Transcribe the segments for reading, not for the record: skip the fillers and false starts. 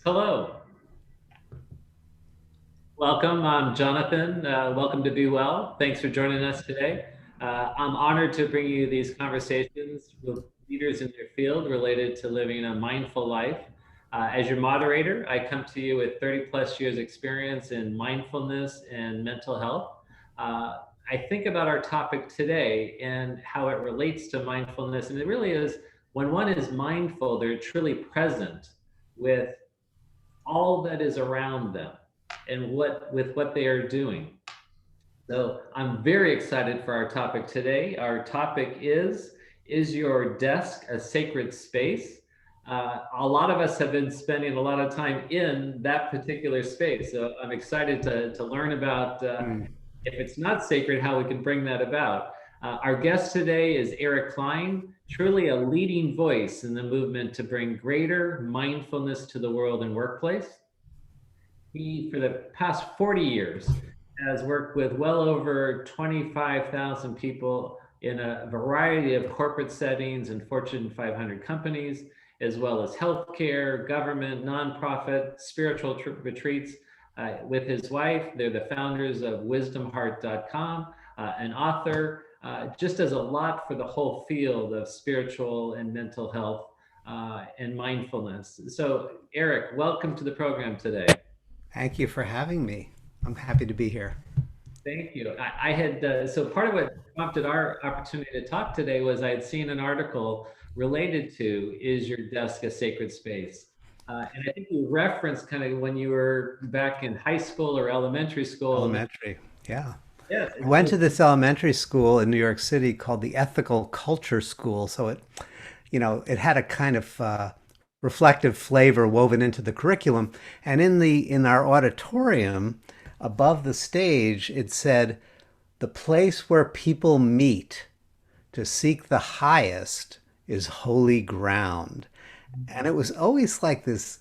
Hello, welcome. I'm Jonathan. Welcome to Be Well. Thanks for joining us today. I'm honored to bring you these conversations with leaders in their field related to living a mindful life. As your moderator, I come to you with 30 plus years experience in mindfulness and mental health. Uh, I think about our topic today and how it relates to mindfulness. And it really is when one is mindful, they're truly present with all that is around them and what they are doing. So I'm very excited for our topic today. Our topic is your desk a sacred space? A lot of us have been spending a lot of time in that particular space. So I'm excited to learn about Mm. if it's not sacred, how we can bring that about. Our guest today is Eric Klein, truly a leading voice in the movement to bring greater mindfulness to the world and workplace. He, for the past 40 years, has worked with well over 25,000 people in a variety of corporate settings and Fortune 500 companies, as well as healthcare, government, nonprofit, spiritual retreats. With his wife, they're the founders of wisdomheart.com, an author, just does a lot for the whole field of spiritual and mental health and mindfulness. So, Eric, welcome to the program today. Thank you for having me. I'm happy to be here. Thank you. I had so part of what prompted our opportunity to talk today was I had seen an article related to "Is your desk a sacred space?" And I think you referenced kind of when you were back in high school or elementary school. Elementary. Yeah. Yes, I and went so to this elementary school in New York City called the Ethical Culture School. So it had a kind of reflective flavor woven into the curriculum. And in our auditorium above the stage, it said, "The place where people meet to seek the highest is holy ground." And it was always like this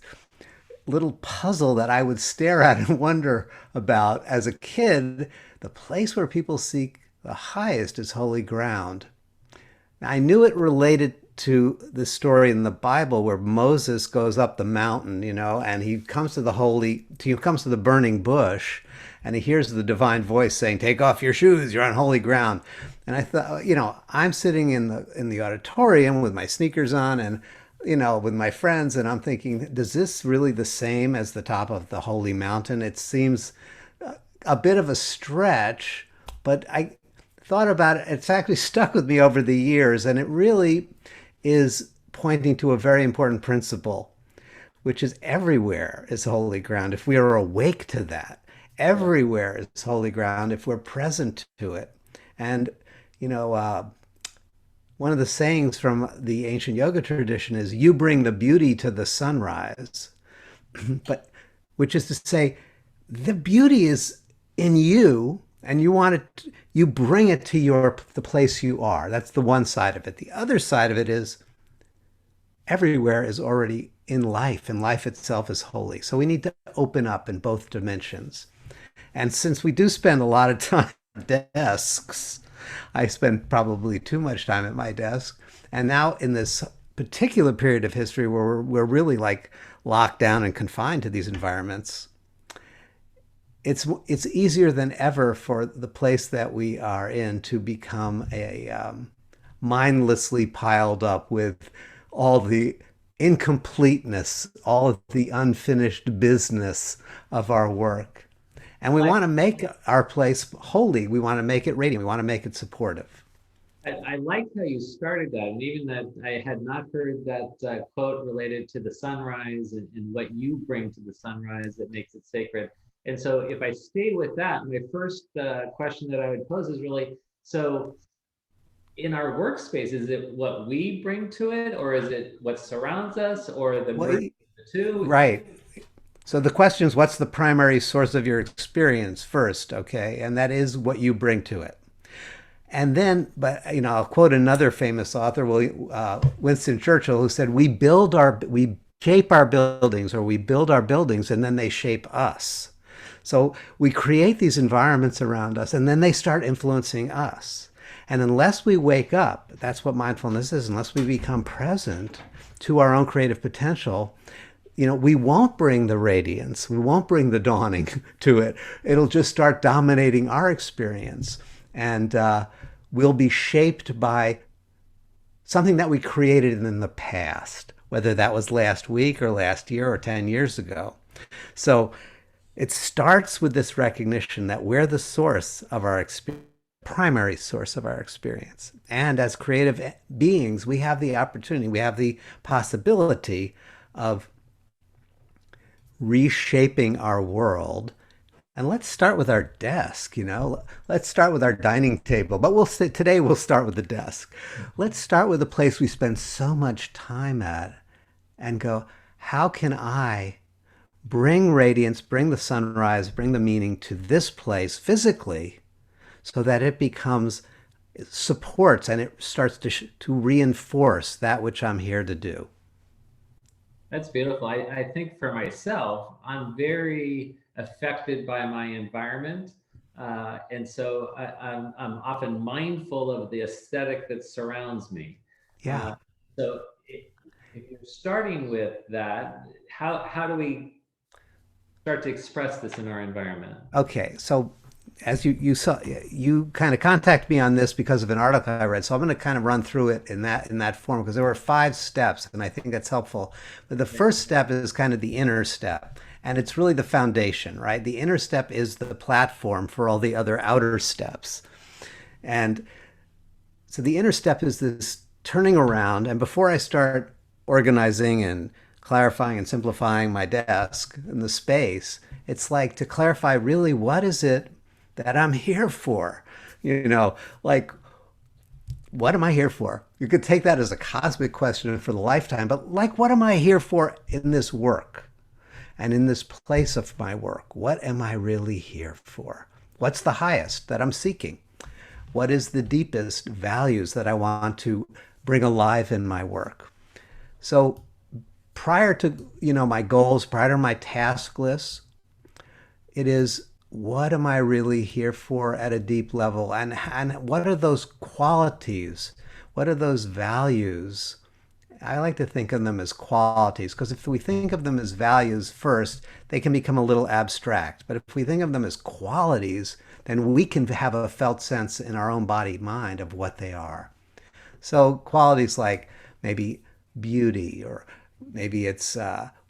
little puzzle that I would stare at and wonder about as a kid. The place where people seek the highest is holy ground. I knew it related to the story in the Bible where Moses goes up the mountain, and he comes to the burning bush, and he hears the divine voice saying, "Take off your shoes, you're on holy ground." And I thought, I'm sitting in the auditorium with my sneakers on and with my friends, and I'm thinking, does this really the same as the top of the holy mountain? It seems a bit of a stretch, but I thought about it. It's actually stuck with me over the years, and it really is pointing to a very important principle, which is everywhere is holy ground. If we are awake to that, everywhere is holy ground if we're present to it. And, you know, uh, one of the sayings from the ancient yoga tradition is, "You bring the beauty to the sunrise," but which is to say, the beauty is in you, and you bring it to the place you are. That's the one side of it. The other side of it is everywhere is already in life, and life itself is holy. So we need to open up in both dimensions. And since we do spend a lot of time at desks, I spend probably too much time at my desk. And now in this particular period of history where we're really like locked down and confined to these environments, it's easier than ever for the place that we are in to become a mindlessly piled up with all the incompleteness, all of the unfinished business of our work. And we I, want to make our place holy. We want to make it radiant. We want to make it supportive. I like how you started that, and even that I had not heard that quote related to the sunrise and what you bring to the sunrise that makes it sacred. And so, if I stay with that, my first question that I would pose is really so in our workspace, is it what we bring to it, or is it what surrounds us, or the Well, merge of the two? right. So the question is, what's the primary source of your experience first? Okay. And that is what you bring to it. And then, but I'll quote another famous author, Winston Churchill, who said, we shape our buildings, or we build our buildings, and then they shape us." So we create these environments around us, and then they start influencing us. And unless we wake up, that's what mindfulness is, unless we become present to our own creative potential, we won't bring the radiance, we won't bring the dawning to it. It'll just start dominating our experience. And we'll be shaped by something that we created in the past, whether that was last week or last year or 10 years ago. So it starts with this recognition that we're the source of our experience, primary source of our experience. And as creative beings, we have the opportunity, we have the possibility of reshaping our world. And let's start with our desk. Let's start with our dining table. But today we'll start with the desk. Let's start with the place we spend so much time at and go, how can I bring radiance, bring the sunrise, bring the meaning to this place physically so that it becomes supports and it starts to reinforce that which I'm here to do. That's beautiful. I think for myself, I'm very affected by my environment. And so I'm often mindful of the aesthetic that surrounds me. Uh, Yeah. so if you're starting with that, how do we start to express this in our environment? Okay. So as you saw, you kind of contacted me on this because of an article I read. So I'm going to kind of run through it in that form because there were 5 steps, and I think that's helpful. But the first step is kind of the inner step, and it's really the foundation, right? The inner step is the platform for all the other outer steps. And so the inner step is this turning around. And before I start organizing and clarifying and simplifying my desk and the space, it's like to clarify really what is it that I'm here for? Like, what am I here for? You could take that as a cosmic question for the lifetime, but like, what am I here for in this work and in this place of my work? What am I really here for? What's the highest that I'm seeking? What is the deepest values that I want to bring alive in my work? So prior to, my goals, prior to my task lists, it is what am I really here for at a deep level? And what are those qualities? What are those values? I like to think of them as qualities because if we think of them as values first, they can become a little abstract. But if we think of them as qualities, then we can have a felt sense in our own body mind of what they are. So qualities like maybe beauty, or maybe it's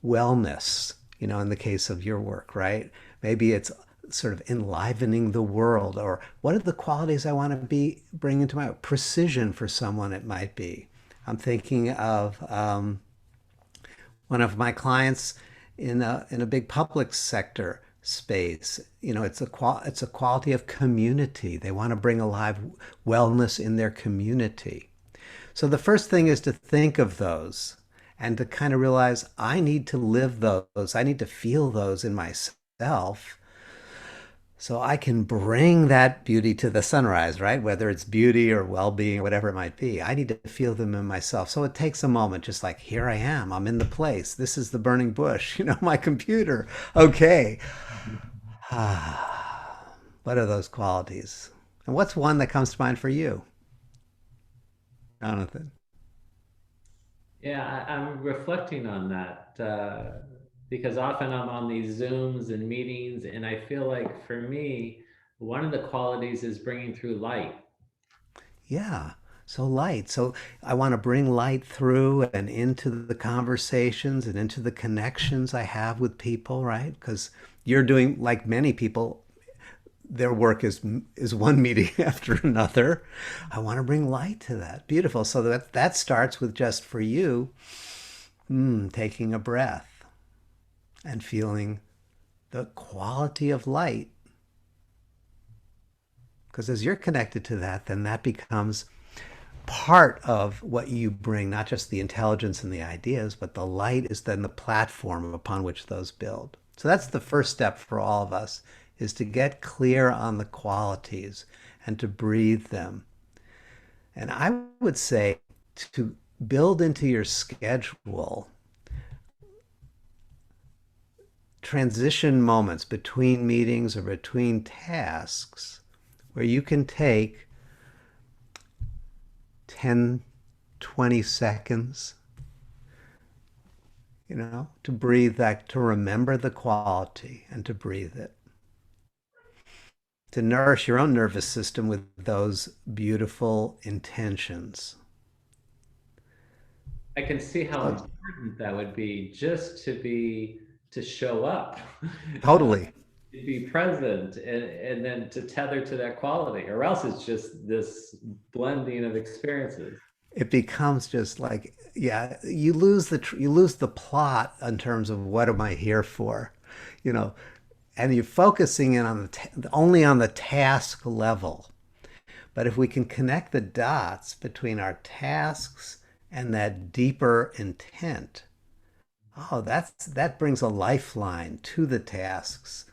wellness, in the case of your work, right? Maybe it's sort of enlivening the world, or what are the qualities I want to be bring into my precision for someone. It might be. I'm thinking of one of my clients in a big public sector space. It's a quality of community. They want to bring alive wellness in their community. So the first thing is to think of those and to kind of realize I need to live those. I need to feel those in myself so I can bring that beauty to the sunrise, right? Whether it's beauty or well-being or whatever it might be. I need to feel them in myself. So it takes a moment, just like, here I am. I'm in the place. This is the burning bush, my computer. Okay. What are those qualities? And what's one that comes to mind for you, Jonathan? Yeah, I'm reflecting on that because often I'm on these Zooms and meetings, and I feel like for me, one of the qualities is bringing through light. Yeah. So light. So I want to bring light through and into the conversations and into the connections I have with people, right? Because you're doing, like many people, their work is one meeting after another. I want to bring light to that. Beautiful. So that starts with just for you, taking a breath and feeling the quality of light. Because as you're connected to that, then that becomes part of what you bring, not just the intelligence and the ideas, but the light is then the platform upon which those build. So that's the first step for all of us, is to get clear on the qualities and to breathe them. And I would say to build into your schedule transition moments between meetings or between tasks where you can take 10, 20 seconds to breathe that, to remember the quality and to breathe it, to nourish your own nervous system with those beautiful intentions. I can see how So important that would be just to show up, uh, totally. to be present, and then to tether to that quality, or else it's just this blending of experiences. It becomes just like, yeah, you lose the plot in terms of what am I here for, you know, and you're focusing in on only on the task level. But if we can connect the dots between our tasks and that deeper intent, oh, that brings a lifeline to the tasks,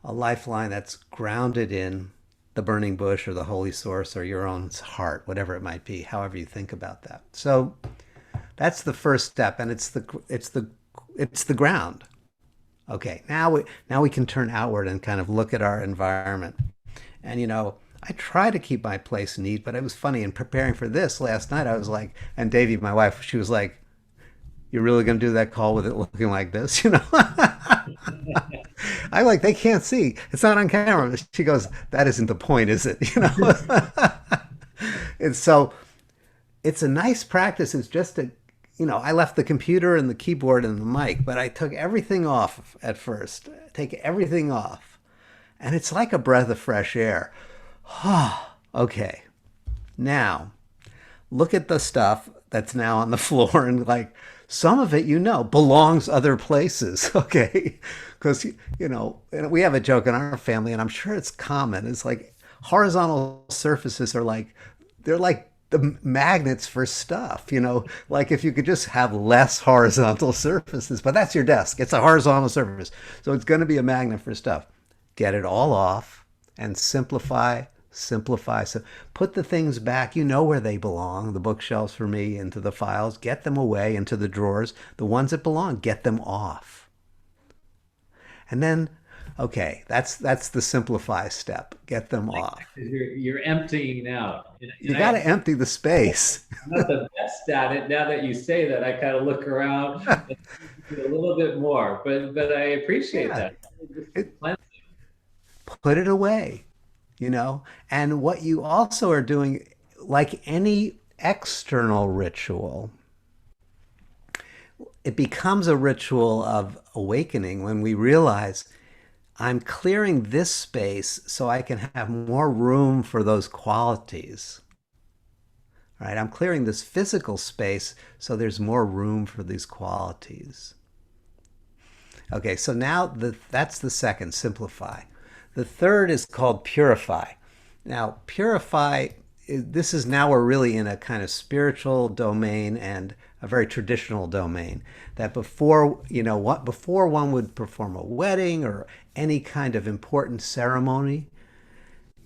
a lifeline that's grounded in the burning bush or the holy source or your own heart, whatever it might be, however you think about that. So that's the first step, and it's the ground. Okay, now we can turn outward and kind of look at our environment. And I try to keep my place neat, but it was funny in preparing for this last night. I was like, and Davy, my wife, she was like, "You're really going to do that call with it looking like this?" I like, they can't see. It's not on camera. She goes, "That isn't the point, is it?" And so it's a nice practice. It's just I left the computer and the keyboard and the mic, but I took everything off at first. Take everything off. And it's like a breath of fresh air. Okay. Now, look at the stuff that's now on the floor and like some of it belongs other places. Okay, because and we have a joke in our family and I'm sure it's common. It's like horizontal surfaces are like they're like the magnets for stuff. Like if you could just have less horizontal surfaces, but that's your desk, it's a horizontal surface, so it's going to be a magnet for stuff. Get it all off and simplify. So put the things back, where they belong, the bookshelves for me, into the files, get them away into the drawers. The ones that belong, get them off. And then, okay, that's the simplify step. Get them off. You're emptying out, You got to empty the space. I'm not the best at it. Now that you say that, I kind of look around and do a little bit more, but I appreciate Yeah, that. Just it, cleansing. put it away, And what you also are doing, like any external ritual, it becomes a ritual of awakening when we realize I'm clearing this space so I can have more room for those qualities. Right? I'm clearing this physical space so there's more room for these qualities. Okay, so now that's the second, simplify. The third is called purify. Now, purify, this is now we're really in a kind of spiritual domain and a very traditional domain. That before one would perform a wedding or any kind of important ceremony,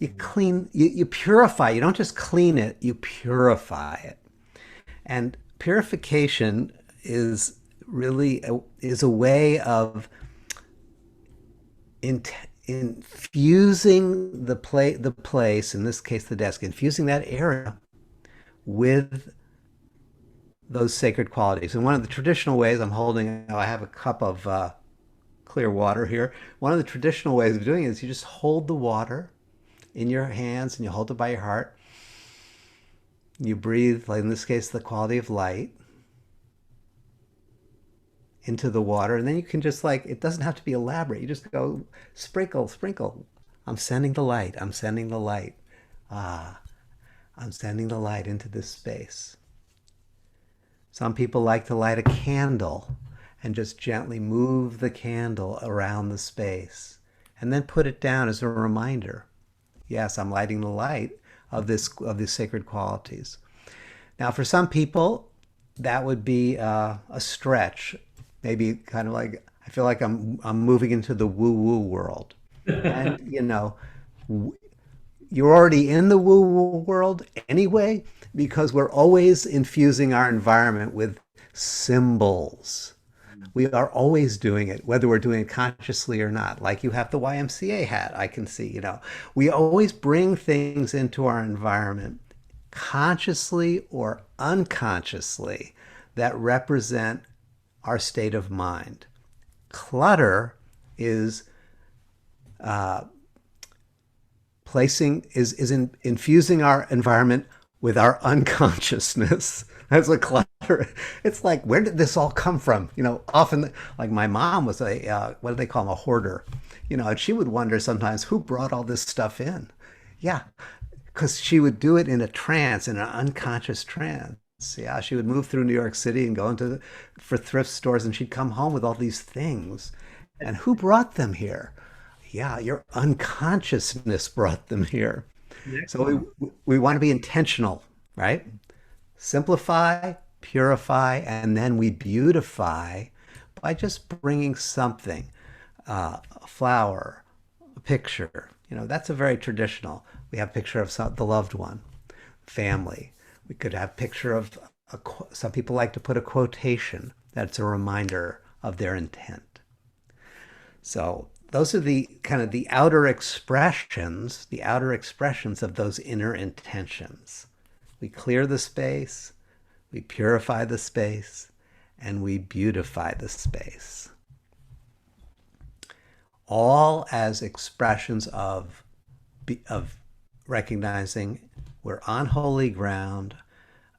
you purify. You don't just clean it, you purify it. And purification is really is a way of infusing the place, in this case the desk, infusing that area with those sacred qualities. And one of the traditional ways I have a cup of clear water here. One of the traditional ways of doing it is you just hold the water in your hands and you hold it by your heart. You breathe, like in this case, the quality of light into the water, and then you can just like, it doesn't have to be elaborate. You just go sprinkle, sprinkle. I'm sending the light. I'm sending the light. Ah, I'm sending the light into this space. Some people like to light a candle and just gently move the candle around the space and then put it down as a reminder. Yes, I'm lighting the light of these sacred qualities. Now, for some people, that would be a stretch. Maybe kind of like, I feel like I'm moving into the woo-woo world. And you're already in the woo-woo world anyway, because we're always infusing our environment with symbols. We are always doing it, whether we're doing it consciously or not. Like you have the YMCA hat, I can see, we always bring things into our environment, consciously or unconsciously, that represent our state of mind. Clutter is infusing our environment with our unconsciousness. That's what clutter. It's like, where did this all come from? Often, like my mom was what do they call them, a hoarder. And she would wonder sometimes who brought all this stuff in. Yeah, because she would do it in a trance, in an unconscious trance. Yeah, she would move through New York City and go for thrift stores, and she'd come home with all these things. And who brought them here? Yeah, your unconsciousness brought them here. Excellent. So we want to be intentional, right? Simplify, purify, and then we beautify by just bringing something, a flower, a picture. That's a very traditional. We have a picture of the loved one, family. We could have a picture of some people like to put a quotation that's a reminder of their intent. So those are the kind of the outer expressions of those inner intentions. We clear the space, we purify the space, and we beautify the space. All as expressions of recognizing we're on holy ground,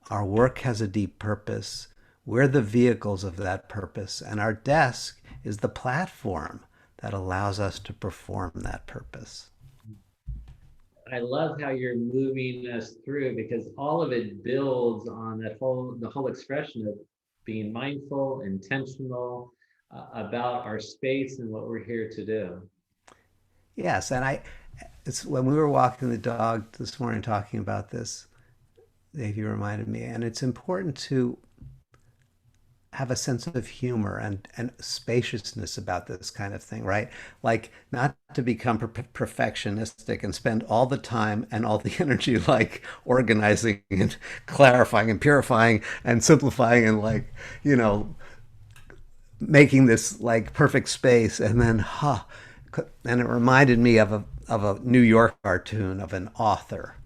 our work has a deep purpose, we're the vehicles of that purpose, and our desk is the platform that allows us to perform that purpose. I love how you're moving us through because all of it builds on the whole expression of being mindful, intentional about our space and what we're here to do. Yes, and it's when we were walking the dog this morning talking about this, Dave, you reminded me, and it's important to have a sense of humor and spaciousness about this kind of thing, right? Like not to become perfectionistic and spend all the time and all the energy like organizing and clarifying and purifying and simplifying and like, making this like perfect space and then, and it reminded me of a New York cartoon of an author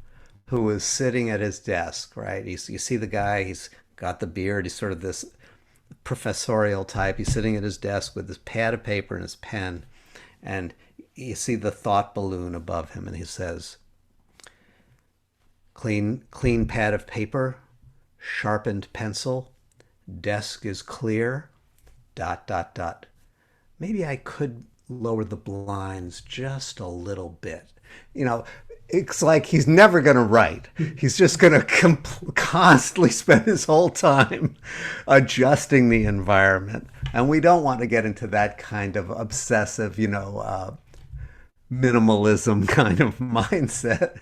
who was sitting at his desk, right? You see the guy, he's got the beard, he's sort of this professorial type. He's sitting at his desk with his pad of paper and his pen, and you see the thought balloon above him, and he says, clean pad of paper, sharpened pencil, desk is clear, dot, dot, dot. Maybe I could lower the blinds just a little bit. It's like he's never going to write. He's just going to constantly spend his whole time adjusting the environment. And we don't want to get into that kind of obsessive, minimalism kind of mindset.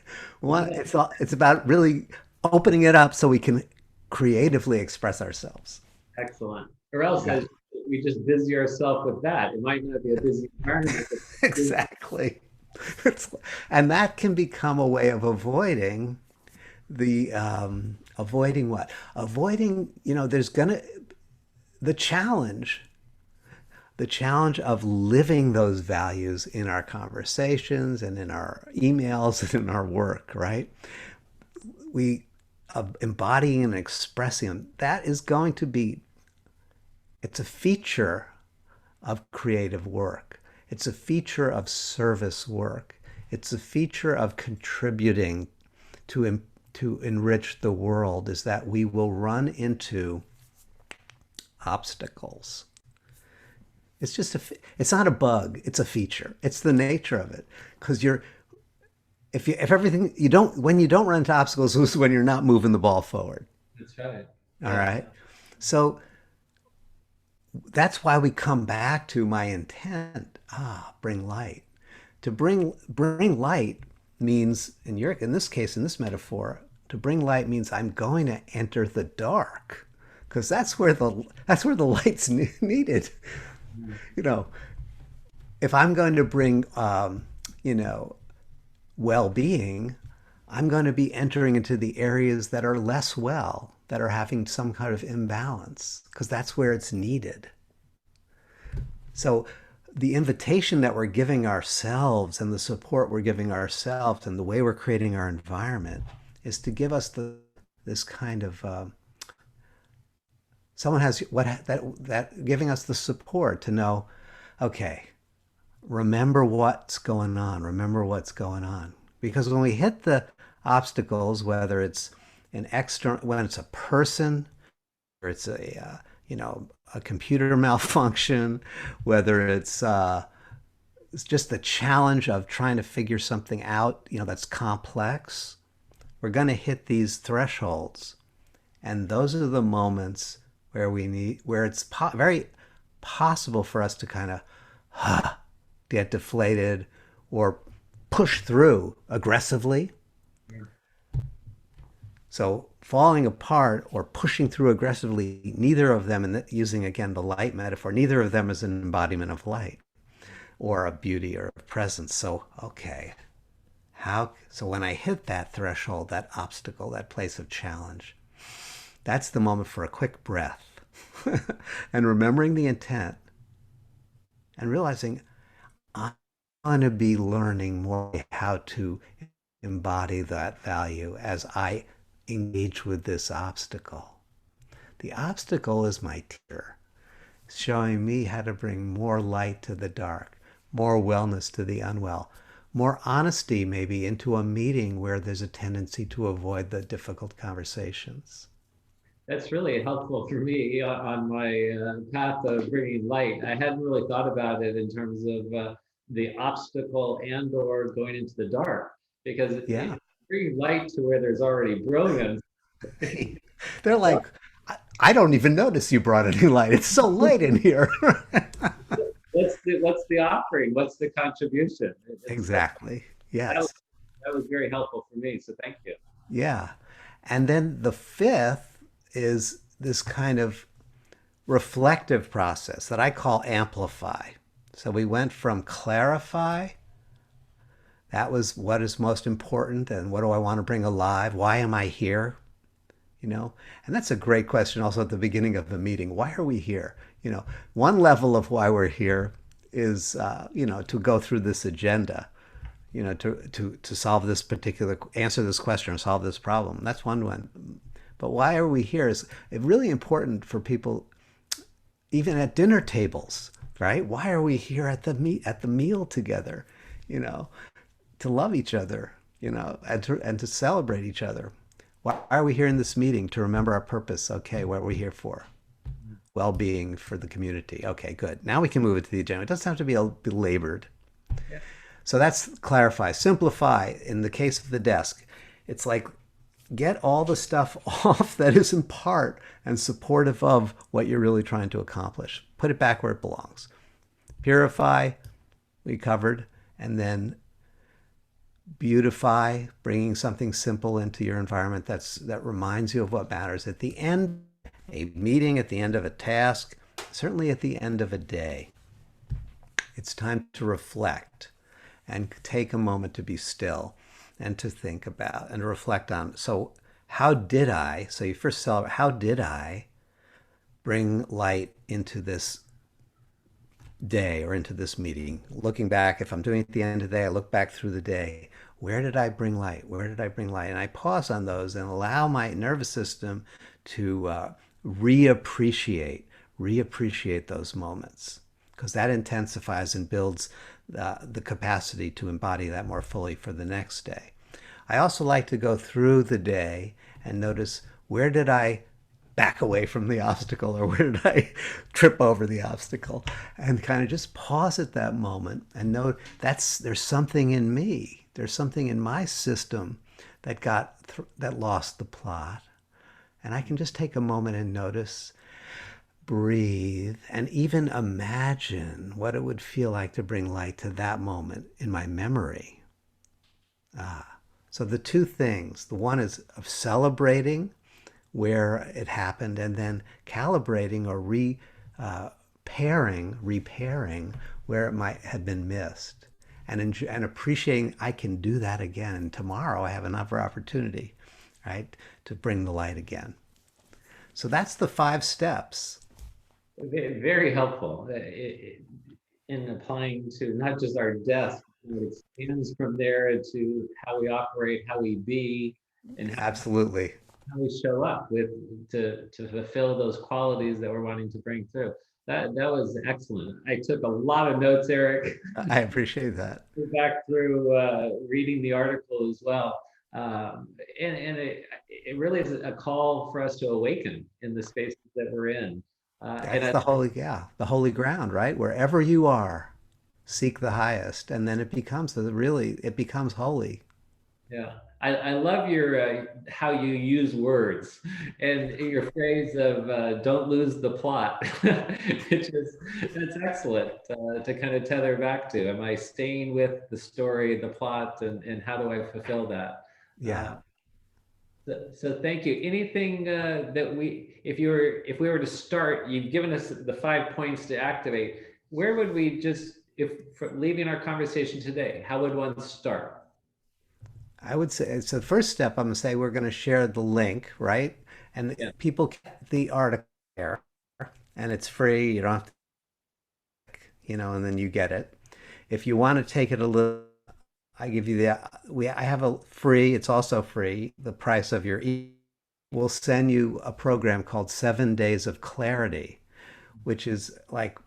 It's about really opening it up so we can creatively express ourselves. Excellent. Or else Yeah, as we just busy ourselves with that. It might not be a busy environment. exactly. And that can become a way of avoiding avoiding what? Avoiding, there's gonna the challenge the challenge of living those values in our conversations and in our emails and in our work, right? We embodying and expressing them. That is going to be, it's a feature of creative work. It's a feature of service work. It's a feature of contributing to enrich the world, is that we will run into obstacles. It's not a bug, it's a feature. It's the nature of it. Because if everything, when you don't run into obstacles is when you're not moving the ball forward. That's right. All Yeah. right. So that's why we come back to my intent. Bring light. To bring light means, in this case, in this metaphor, to bring light means I'm going to enter the dark, because that's where the light's needed. You know, if I'm going to bring well-being, I'm going to be entering into the areas that are less well, that are having some kind of imbalance, because that's where it's needed. So the invitation that we're giving ourselves and the support we're giving ourselves and the way we're creating our environment is to give us this kind of someone has that giving us the support to know, okay, remember what's going on. Remember what's going on. Because when we hit the obstacles, whether it's an external, when it's a person, or it's a computer malfunction, whether it's just the challenge of trying to figure something out, that's complex. We're going to hit these thresholds, and those are the moments where it's very possible for us to kind of get deflated or push through aggressively. Yeah. So falling apart or pushing through aggressively, neither of them, and using again the light metaphor, neither of them is an embodiment of light or of beauty or of presence. So, okay, so when I hit that threshold, that obstacle, that place of challenge, that's the moment for a quick breath and remembering the intent and realizing I'm going to be learning more how to embody that value as I engage with this obstacle. The obstacle is my teacher, showing me how to bring more light to the dark, more wellness to the unwell, more honesty maybe into a meeting where there's a tendency to avoid the difficult conversations. That's really helpful for me on my path of bringing light. I hadn't really thought about it in terms of the obstacle and or going into the dark, because Yeah. bringing light to where there's already brilliance. They're like, I don't even notice you brought any light. It's so light in here. What's the offering? What's the contribution? Exactly. That was, Yes. that was very helpful for me. So thank you. Yeah. And then the fifth is this kind of reflective process that I call amplify. So we went from clarify, that was what is most important and what do I want to bring alive? Why am I here? You know, and that's a great question also at the beginning of the meeting. Why are we here? One level of why we're here is, to go through this agenda, to solve this particular, answer this question or solve this problem. That's one. But why are we here is really important for people, even at dinner tables, right? Why are we here at the meal together? You know, to love each other, and to celebrate each other. Why are we here in this meeting? To remember our purpose. Okay, what are we here for? Well-being for the community. Okay, good. Now we can move it to the agenda. It doesn't have to be belabored. Yeah. So that's clarify. Simplify. In the case of the desk, it's like get all the stuff off that isn't part and supportive of what you're really trying to accomplish. Put it back where it belongs. Purify, we covered, and then beautify, bringing something simple into your environment that reminds you of what matters at the end, a meeting, at the end of a task, certainly at the end of a day. It's time to reflect and take a moment to be still and to think about and to reflect on. So you first celebrate, how did I bring light into this day or into this meeting? Looking back, if I'm doing it at the end of the day, I look back through the day. Where did I bring light? Where did I bring light? And I pause on those and allow my nervous system to reappreciate those moments, because that intensifies and builds the capacity to embody that more fully for the next day. I also like to go through the day and notice, where did I back away from the obstacle, or where did I trip over the obstacle, and kind of just pause at that moment and know there's something in me, there's something in my system that lost the plot, and I can just take a moment and notice, breathe, and even imagine what it would feel like to bring light to that moment in my memory. So the two things, the one is of celebrating where it happened, and then calibrating or repairing where it might have been missed, and appreciating I can do that again, and tomorrow I have another opportunity, right, to bring the light again. So that's the 5 steps. Very helpful in applying to not just our desk, but it expands from there to how we operate, how we be, and how Absolutely. how we show up with to fulfill those qualities that we're wanting to bring through. That was excellent. I took a lot of notes, Eric. I appreciate that. Back through reading the article as well. And it really is a call for us to awaken in the spaces that we're in. And That's I, the holy, yeah, the holy ground, right? Wherever you are, seek the highest, and then it becomes it becomes holy. yeah, I love your how you use words and your phrase of "don't lose the plot," which is that's excellent to kind of tether back to. Am I staying with the story, the plot, and how do I fulfill that? Yeah, Uh, so thank you. Anything that if we were to start, you've given us the 5 points to activate. Where would we just, if for leaving our conversation today, how would one start? I would say it's the first step. I'm going to say we're going to share the link, right? And Yeah. people get the article there, and it's free. You don't have to, and then you get it. If you want to take it a little, I give you I have a free, it's also free, the price of your we'll send you a program called 7 Days of Clarity, which is like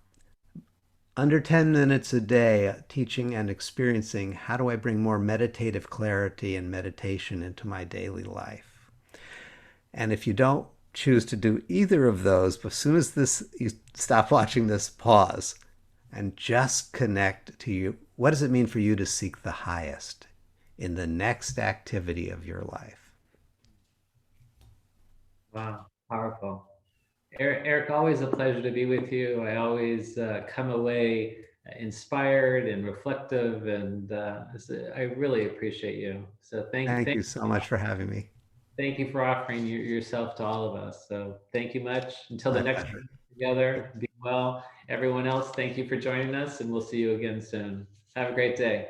under 10 minutes a day teaching and experiencing how do I bring more meditative clarity and meditation into my daily life. And if you don't choose to do either of those, but as soon as you stop watching this, pause and just connect to you. What does it mean for you to seek the highest in the next activity of your life? Wow, powerful. Eric, always a pleasure to be with you. I always come away inspired and reflective, and I really appreciate you. So Thank you so much for having me. thank you for offering yourself to all of us. So thank you much. Until the My next pleasure. time together, be well. Everyone else, thank you for joining us, and we'll see you again soon. Have a great day.